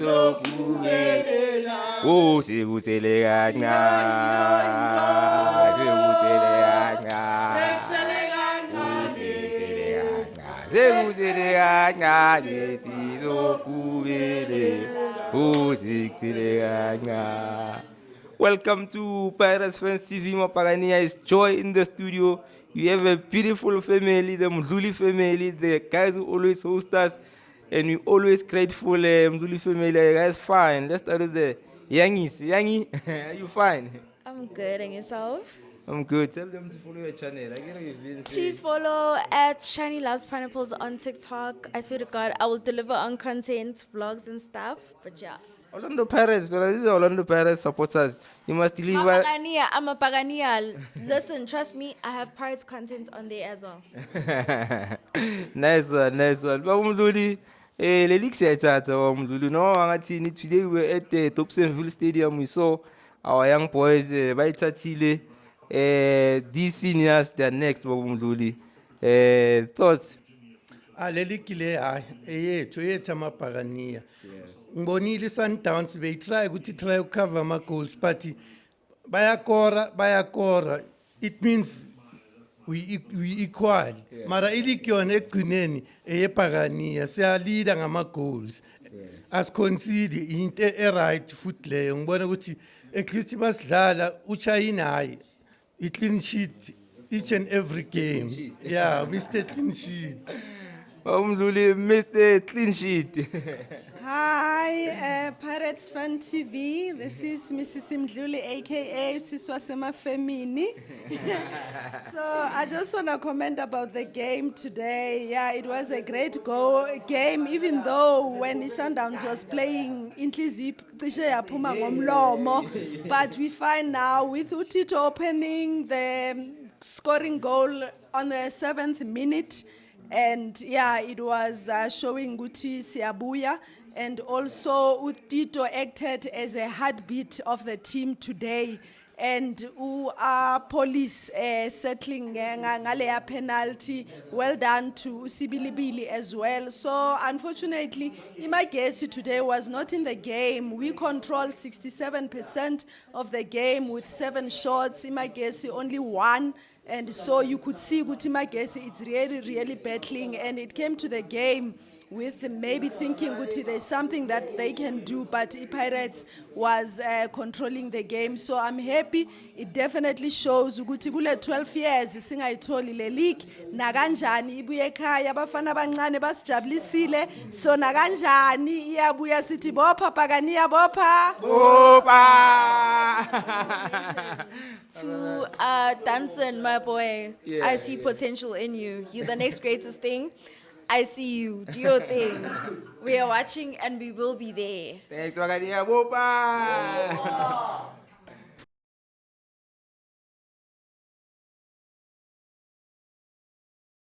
sizokuphumelela. Oh sikusele kancane, sikusele kancane, sizokuphumelela. Oh sikusele kancane. Welcome to Pirates Fans TV. Mapagania is Joy in the studio. You have a beautiful family, the Mdluli family, the guys who always host us, and we always grateful. Mdluli family, you guys fine. Let's start with the Yangi, are you fine? I'm good, and yourself? I'm good. Tell them to follow your channel. Please follow at Shiny Loves Pineapples on TikTok. I swear to God, I will deliver on content, vlogs, and stuff. But yeah. Orlando Pirates, but this is Orlando Pirates supporters. You must deliver. I'm a Pagania. Listen, trust me, I have Pirates content on there as well. Nice one. Baba Mdluli, le league siyayithatha Baba Mdluli. No, angathini today we were at the Dobsonville Stadium. We saw our young boys bayithathile. These seniors, they're next Baba Mdluli. Thoughts? Lelikile hayi eyethu amabhakaniya ngibonile Sundowns beyitry ukuthi try ukucover ama goals but bayakora it means we equal mara iliki yona egcineni eyebhakaniya siya leader ngama goals as concede into right foot leyo ngibona ukuthi at least basidlala uChina hayi I clean sheet each and every game. Yeah, Mr. Clean Sheet. Mdluli, Mr. Clean Sheet. Hi, Pirates Fan TV. This is Mrs. Mdluli, aka Siswa Sema Femini. So I just want to comment about the game today. Yeah, it was a great game, even though when Sundowns was playing, Inhliziyo cishe yaphuma ngomlomo. But we find now with Utito opening the scoring goal on the 7th minute. And yeah, it was showing Guti Siabuya, and also Utito acted as a heartbeat of the team today. And police settling ngaleya penalty. Well done to Sibilibili as well. So unfortunately, Imagesi today was not in the game. We controlled 67% of the game with 7 shots. Imagesi only 1. And so you could see Imagesi it's really battling, and it came to the game with maybe thinking there's something that they can do, but Pirates was controlling the game. So I'm happy. It definitely shows kule 12 years singayitholi le league nakanjani ibuye ekhaya abafana abancane basijabulisile, so nakanjani iyabuya sithi bopha Pagania bopha To Danson, my boy, I see potential in you. You're the next greatest thing. I see you. Do your thing. We are watching and we will be there. Thanks, Pagania.